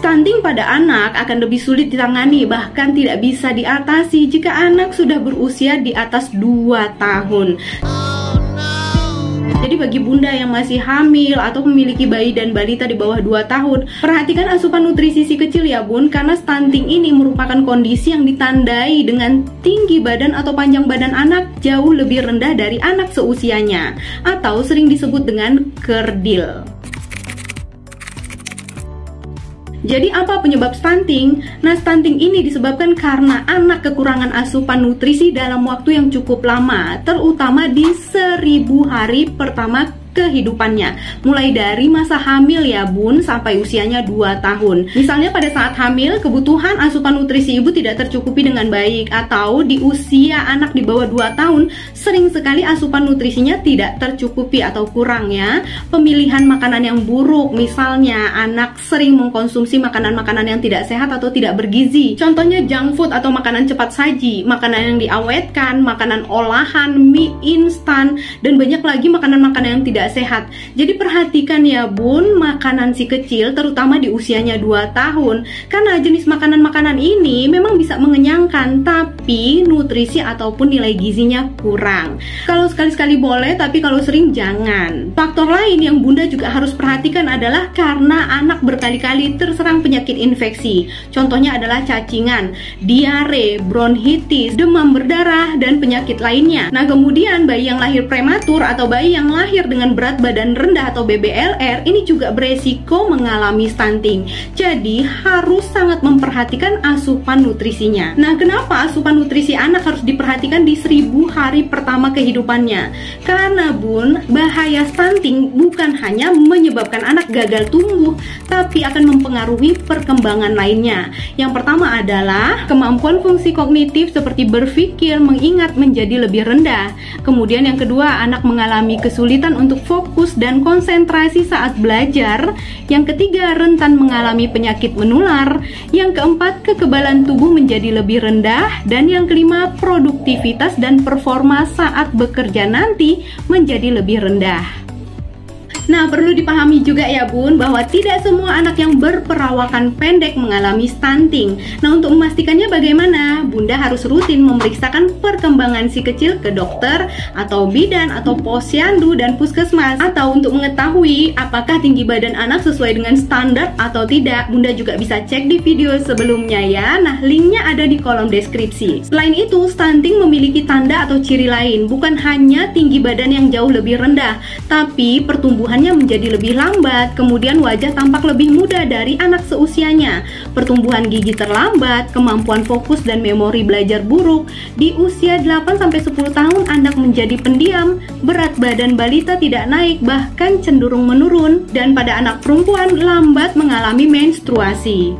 Stunting pada anak akan lebih sulit ditangani, bahkan tidak bisa diatasi jika anak sudah berusia di atas 2 tahun. Jadi bagi bunda yang masih hamil atau memiliki bayi dan balita di bawah 2 tahun, perhatikan asupan nutrisi si kecil ya bun, karena stunting ini merupakan kondisi yang ditandai dengan tinggi badan atau panjang badan anak jauh lebih rendah dari anak seusianya, atau sering disebut dengan kerdil. Jadi apa penyebab stunting? Nah, stunting ini disebabkan karena anak kekurangan asupan nutrisi dalam waktu yang cukup lama, terutama di 1000 hari pertama kehidupannya, mulai dari masa hamil ya bun sampai usianya 2 tahun. Misalnya pada saat hamil, kebutuhan asupan nutrisi ibu tidak tercukupi dengan baik, atau di usia anak di bawah 2 tahun sering sekali asupan nutrisinya tidak tercukupi atau kurang ya. Pemilihan makanan yang buruk, misalnya anak sering mengkonsumsi makanan-makanan yang tidak sehat atau tidak bergizi, contohnya junk food atau makanan cepat saji, makanan yang diawetkan, makanan olahan, mie instan, dan banyak lagi makanan-makanan yang tidak sehat. Jadi perhatikan ya bun, makanan si kecil terutama di usianya 2 tahun, karena jenis makanan-makanan ini memang bisa mengenyangkan, tapi nutrisi ataupun nilai gizinya kurang. Kalau sekali-sekali boleh, tapi kalau sering jangan. Faktor lain yang bunda juga harus perhatikan adalah karena anak berkali-kali terserang penyakit infeksi, contohnya adalah cacingan, diare, bronkitis, demam berdarah, dan penyakit lainnya. Nah kemudian bayi yang lahir prematur atau bayi yang lahir dengan berat badan rendah atau BBLR ini juga beresiko mengalami stunting. Jadi harus sangat memperhatikan asupan nutrisinya. Nah, kenapa asupan nutrisi anak harus diperhatikan di 1000 hari pertama kehidupannya? Karena bun, bahaya stunting bukan hanya menyebabkan anak gagal tumbuh, tapi akan mempengaruhi perkembangan lainnya. Yang pertama adalah kemampuan fungsi kognitif seperti berpikir, mengingat menjadi lebih rendah. Kemudian yang kedua, anak mengalami kesulitan untuk fokus dan konsentrasi saat belajar. Yang ketiga, rentan mengalami penyakit menular. Yang keempat, kekebalan tubuh menjadi lebih rendah. Dan yang kelima, produktivitas dan performa saat bekerja nanti menjadi lebih rendah. Nah, perlu dipahami juga ya bun, bahwa tidak semua anak yang berperawakan pendek mengalami stunting. Nah, untuk memastikannya bagaimana? Bunda harus rutin memeriksakan perkembangan si kecil ke dokter atau bidan atau posyandu dan puskesmas. Atau untuk mengetahui apakah tinggi badan anak sesuai dengan standar atau tidak, bunda juga bisa cek di video sebelumnya ya. Nah, linknya ada di kolom deskripsi. Selain itu, stunting memiliki tanda atau ciri lain. Bukan hanya tinggi badan yang jauh lebih rendah, tapi pertumbuhan menjadi lebih lambat, kemudian wajah tampak lebih muda dari anak seusianya, pertumbuhan gigi terlambat, kemampuan fokus dan memori belajar buruk. Di usia 8-10 tahun anak menjadi pendiam, berat badan balita tidak naik, bahkan cenderung menurun, dan pada anak perempuan lambat mengalami menstruasi.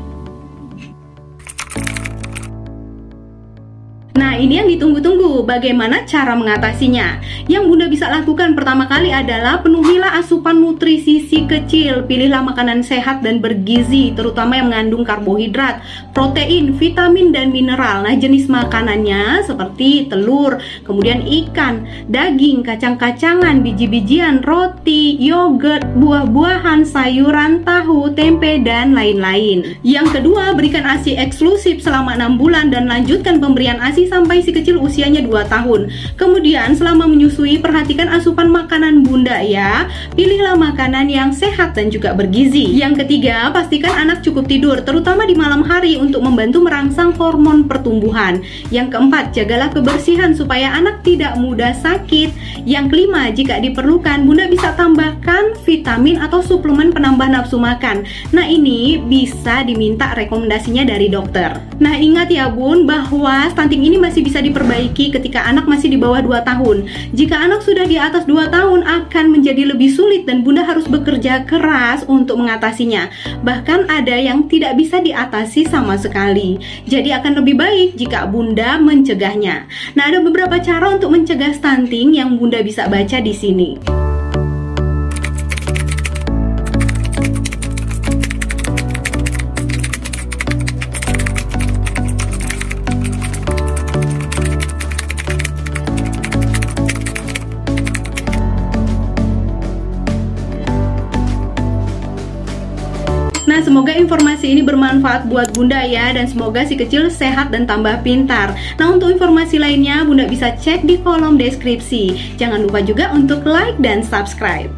Nah, ini yang ditunggu-tunggu, bagaimana cara mengatasinya? Yang bunda bisa lakukan pertama kali adalah penuhilah asupan nutrisi si kecil. Pilihlah makanan sehat dan bergizi, terutama yang mengandung karbohidrat, protein, vitamin, dan mineral. Nah, jenis makanannya seperti telur, kemudian ikan, daging, kacang-kacangan, biji-bijian, roti, yogurt, buah-buahan, sayuran, tahu, tempe, dan lain-lain. Yang kedua, berikan ASI eksklusif selama 6 bulan dan lanjutkan pemberian ASI sampai si kecil usianya 2 tahun. Kemudian selama menyusui, perhatikan asupan makanan bunda ya. Pilihlah makanan yang sehat dan juga bergizi. Yang ketiga, pastikan anak cukup tidur, terutama di malam hari untuk membantu merangsang hormon pertumbuhan. Yang keempat, jagalah kebersihan supaya anak tidak mudah sakit. Yang kelima, jika diperlukan, bunda bisa tambahkan vitamin atau suplemen penambah nafsu makan. Nah, ini bisa diminta rekomendasinya dari dokter. Nah, ingat ya bun, bahwa stunting ini masih bisa diperbaiki ketika anak masih di bawah 2 tahun. Jika anak sudah di atas 2 tahun akan menjadi lebih sulit dan bunda harus bekerja keras untuk mengatasinya. Bahkan ada yang tidak bisa diatasi sama sekali. Jadi akan lebih baik jika bunda mencegahnya. Nah, ada beberapa cara untuk mencegah stunting yang bunda bisa baca di sini. Nah, Semoga informasi ini bermanfaat buat Bunda ya, dan semoga si kecil sehat dan tambah pintar. Nah, untuk informasi lainnya Bunda bisa cek di kolom deskripsi. Jangan lupa juga untuk like dan subscribe.